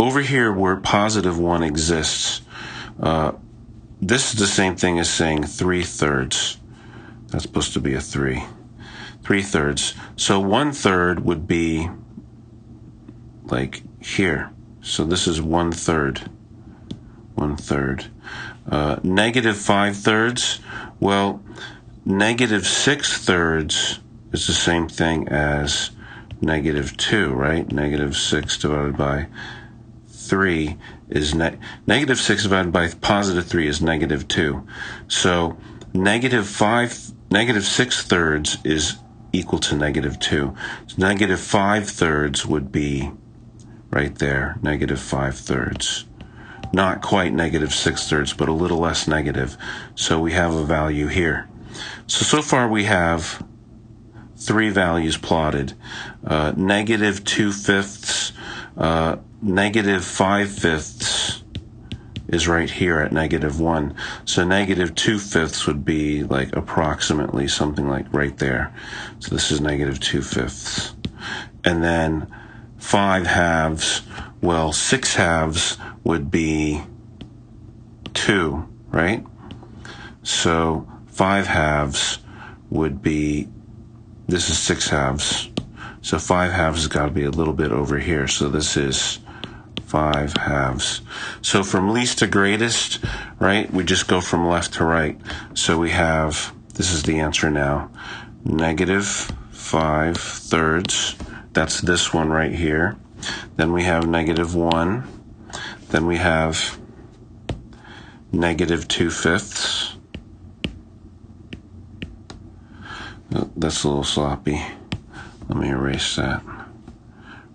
over here where positive 1 exists, this is the same thing as saying 3/3. That's supposed to be a 3. 3/3. So 1/3 would be like here. So this is 1/3. 1/3. Negative 5/3. Well, negative 6/3 is the same thing as negative 2, right? Negative 6 divided by 3 is negative 6 divided by positive 3 is negative 2. So negative 6/3 is equal to negative 2. So negative 5/3 would be right there, negative 5/3. Not quite negative 6/3, but a little less negative. So we have a value here. So far we have 3 values plotted. Negative 2/5, negative 5/5 is right here at negative 1. So negative 2/5 would be like approximately something like right there. So this is negative 2/5. And then 5 halves, well, 6 halves would be 2, right? So 5 halves would be, this is 6 halves. So 5 halves has got to be a little bit over here. So this is 5 halves. So from least to greatest, right, we just go from left to right. So we have, this is the answer now, negative 5/3. That's this one right here. Then we have negative 1. Then we have negative 2/5. Oh, that's a little sloppy. Let me erase that.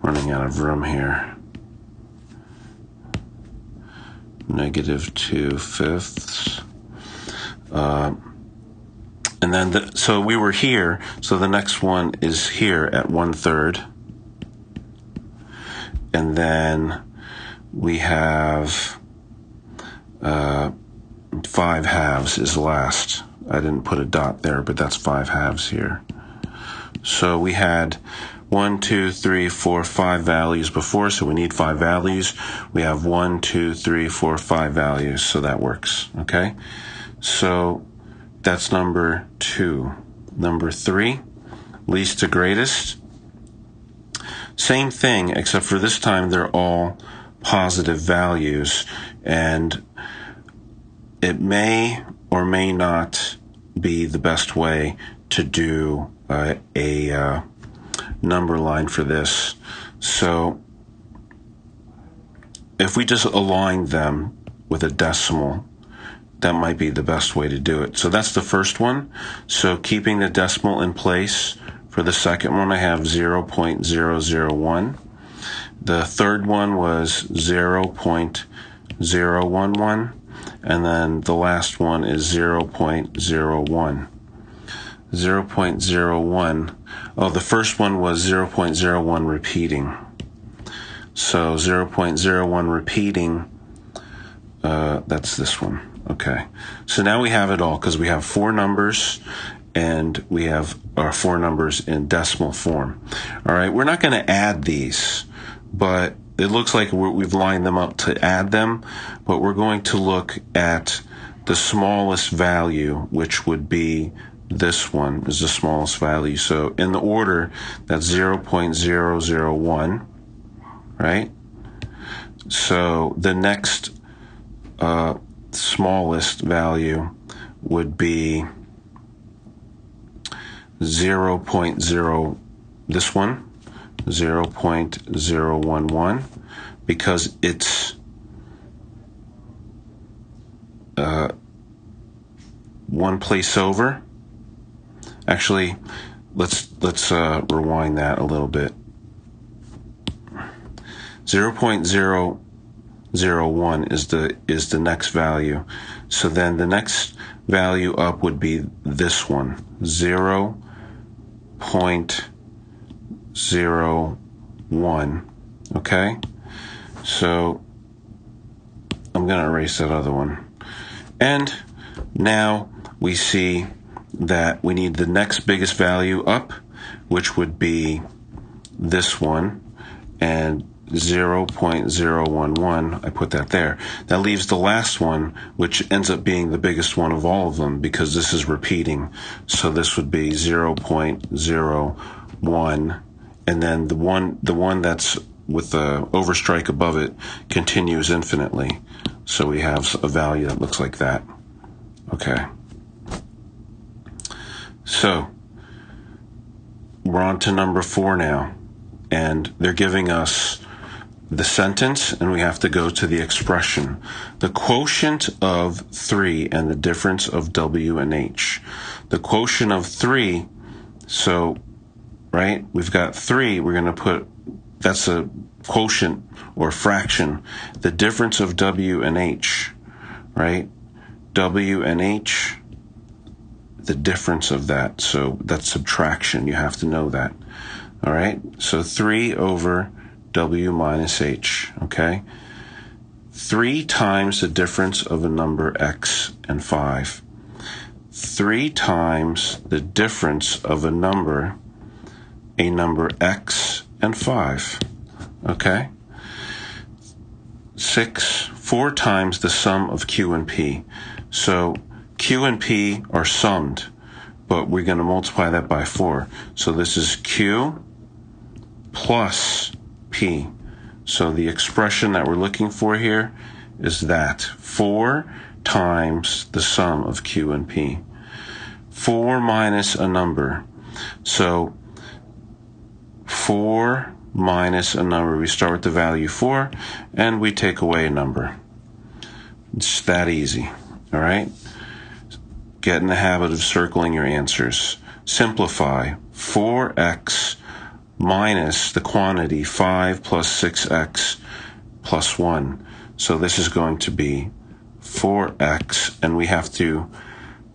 Running out of room here. Negative 2/5. And then, so we were here, so the next one is here at 1/3. And then we have 5 halves is last. I didn't put a dot there, but that's 5 halves here. So we had 1, 2, 3, 4, 5 values before, so we need 5 values. We have 1, 2, 3, 4, 5 values, so that works, okay? So that's number 2. Number 3, least to greatest. Same thing, except for this time they're all positive values, and it may or may not be the best way to do a number line for this. So if we just align them with a decimal, that might be the best way to do it. So that's the first one. So keeping the decimal in place. For the second one, I have 0.001. The third one was 0.011. And then the last one is 0.01. 0.01. Oh, the first one was 0.01 repeating. So 0.01 repeating, that's this one. Okay. So now we have it all because we have 4 numbers. And we have our 4 numbers in decimal form. All right, we're not going to add these, but it looks like we've lined them up to add them, but we're going to look at the smallest value, which would be this one is the smallest value. So in the order, that's 0.001, right? So the next smallest value would be 0.0, this one, 0.011, because it's one place over. Actually, let's rewind that a little bit. 0.001 is the next value. So then the next value up would be this one, 0.01. Okay? So I'm going to erase that other one. And now we see that we need the next biggest value up, which would be this one. And 0.011, I put that there. That leaves the last one, which ends up being the biggest one of all of them because this is repeating. So this would be 0.01, and then the one that's with the overstrike above it continues infinitely. So we have a value that looks like that. Okay. So we're on to number 4 now, and they're giving us the sentence, and we have to go to the expression. The quotient of 3 and the difference of W and H. The quotient of 3, so, right, we've got 3, we're going to put, that's a quotient or fraction. The difference of W and H, right? W and H, the difference of that. So that's subtraction. You have to know that. All right? So 3 over W minus H, okay? 3 times the difference of a number X and 5. 3 times the difference of a number X and 5, okay? 4 times the sum of Q and P. So Q and P are summed, but we're going to multiply that by 4. So this is Q plus P. So the expression that we're looking for here is that 4 times the sum of Q and P. 4 minus a number. So 4 minus a number. We start with the value 4 and we take away a number. It's that easy. All right? Get in the habit of circling your answers. Simplify. 4x minus the quantity 5 plus 6x plus 1. So this is going to be 4x, and we have to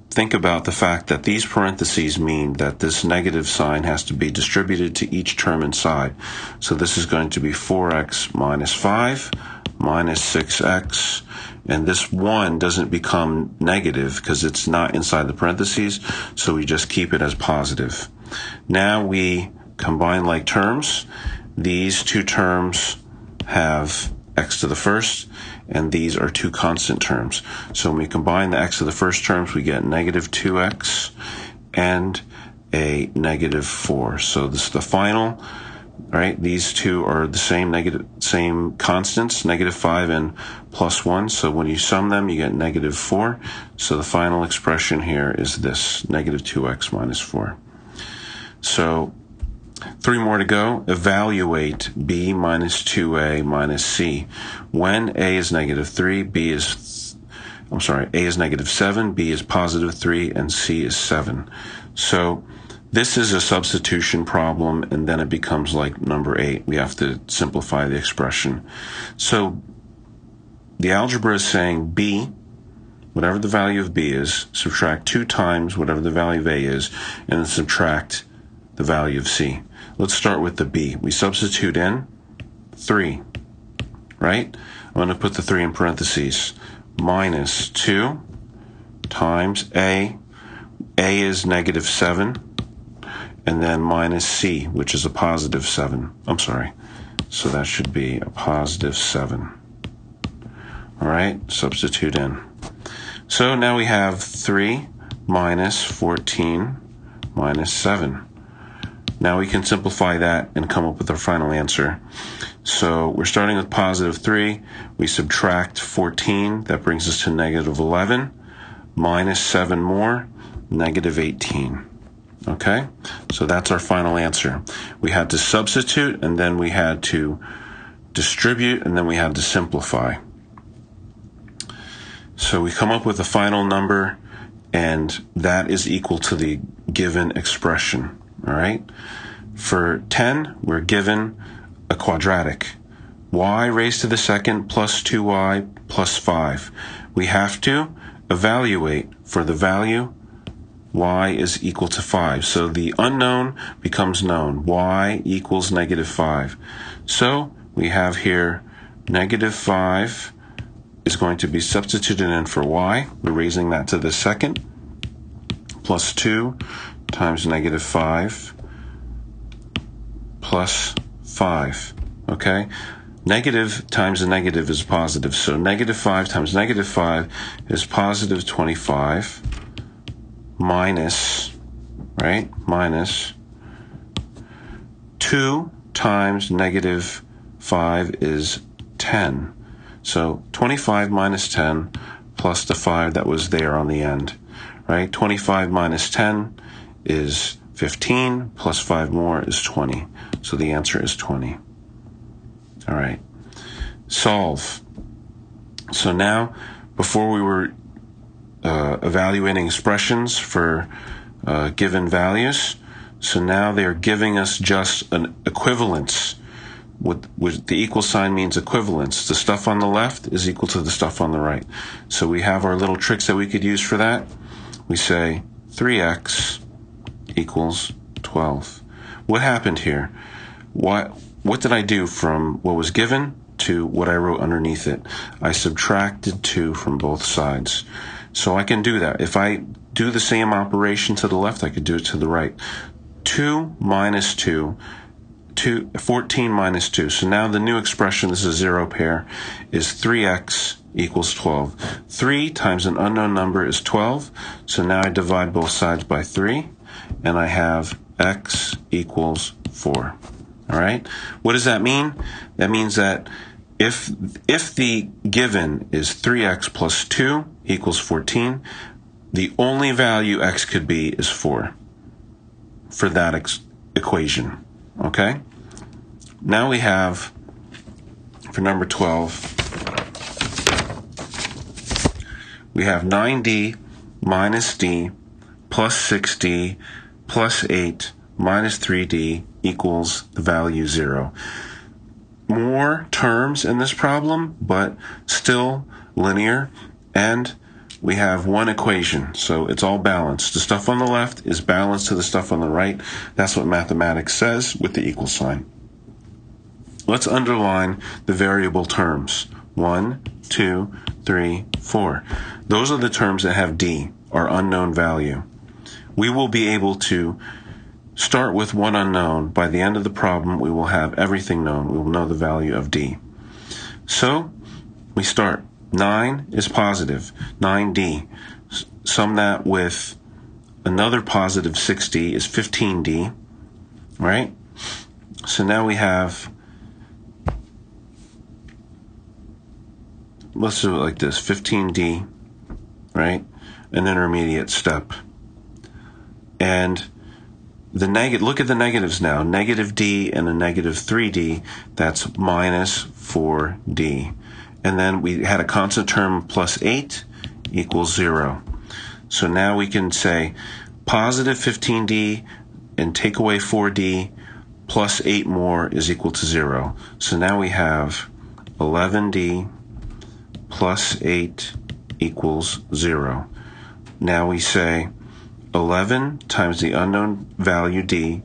think about the fact that these parentheses mean that this negative sign has to be distributed to each term inside. So this is going to be 4x minus 5 minus 6x, and this 1 doesn't become negative because it's not inside the parentheses, so we just keep it as positive. Now we combine like terms. These two terms have x to the first, and these are two constant terms. So when we combine the x to the first terms, we get negative 2x and a negative 4. So this is the final, right? These two are the same constants, negative 5 and plus 1. So when you sum them, you get negative 4. So the final expression here is this, negative 2x minus 4. So 3 more to go. Evaluate B minus 2A minus C. When A is negative 3, A is negative 7, B is positive 3, and C is 7. So this is a substitution problem, and then it becomes like number 8. We have to simplify the expression. So the algebra is saying B, whatever the value of B is, subtract 2 times whatever the value of A is, and then subtract the value of C. Let's start with the B. We substitute in 3, right? I'm going to put the 3 in parentheses. Minus 2 times A. A is negative 7. And then minus C, which is a positive 7. I'm sorry. So that should be a positive 7. All right, substitute in. So now we have 3 minus 14 minus 7. Now we can simplify that and come up with our final answer. So we're starting with positive 3. We subtract 14. That brings us to negative 11. Minus 7 more, negative 18. Okay? So that's our final answer. We had to substitute, and then we had to distribute, and then we had to simplify. So we come up with a final number, and that is equal to the given expression. All right? For 10, we're given a quadratic. Y raised to the second plus 2y plus 5. We have to evaluate for the value y is equal to 5. So the unknown becomes known. Y equals negative 5. So we have here negative 5 is going to be substituted in for y. We're raising that to the second. Plus 2 times negative 5 plus 5. Okay? Negative times a negative is positive. So negative 5 times negative 5 is positive 25 minus, right, minus 2 times negative 5 is 10. So 25 minus 10 plus the 5 that was there on the end, right? 25 minus 10 is 15, plus 5 more is 20. So the answer is 20. All right. Solve. So now, before we were evaluating expressions for given values, so now they're giving us just an equivalence. With the equal sign means equivalence. The stuff on the left is equal to the stuff on the right. So we have our little tricks that we could use for that. We say 3x equals 12. What happened here? What did I do from what was given to what I wrote underneath it? I subtracted 2 from both sides. So I can do that. If I do the same operation to the left, I could do it to the right. 2 minus 2, 14 minus 2. So now the new expression, this is a zero pair, is 3x equals 12. 3 times an unknown number is 12. So now I divide both sides by 3, and I have x equals 4. All right? What does that mean? That means that if the given is 3x plus 2 equals 14, the only value x could be is 4 for that equation. Okay? Now we have, for number 12, we have 9d minus d plus 6d plus 8 minus 3d equals the value 0. More terms in this problem, but still linear, and we have one equation, so it's all balanced. The stuff on the left is balanced to the stuff on the right. That's what mathematics says with the equal sign. Let's underline the variable terms. 1, 2, 3, 4. Those are the terms that have d, our unknown value. We will be able to start with one unknown. By the end of the problem, we will have everything known. We will know the value of d. So we start. 9 is positive, 9d. Sum that with another positive 6d is 15d, right? So now we have, let's do it like this, 15d, right? An intermediate step. And the look at the negatives now. Negative d and a negative 3d, that's minus 4d. And then we had a constant term plus 8 equals 0. So now we can say positive 15d and take away 4d plus 8 more is equal to 0. So now we have 11d plus 8 equals 0. Now we say 11 times the unknown value d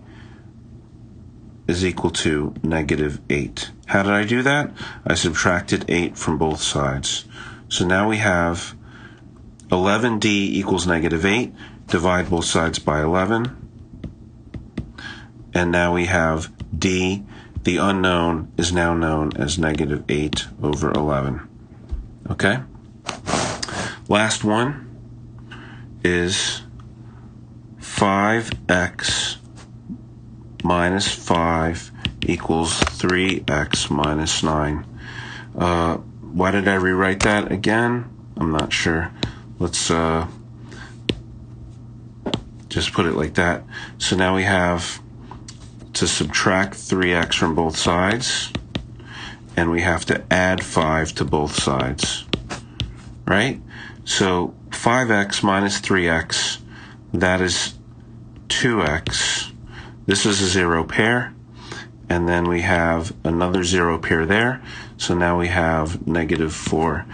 is equal to negative 8. How did I do that? I subtracted 8 from both sides. So now we have 11d equals negative 8. Divide both sides by 11. And now we have d, the unknown, is now known as negative 8 over 11. Okay? Last one is 5x minus 5 equals 3x minus 9. Why did I rewrite that again? I'm not sure. Let's just put it like that. So now we have to subtract 3x from both sides, and we have to add 5 to both sides, right? So 5x minus 3x, that is 2x. This is a zero pair, and then we have another zero pair there. So now we have negative 4.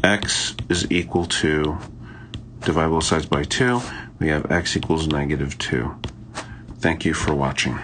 X is equal to, divide both sides by 2. We have x equals negative 2. Thank you for watching.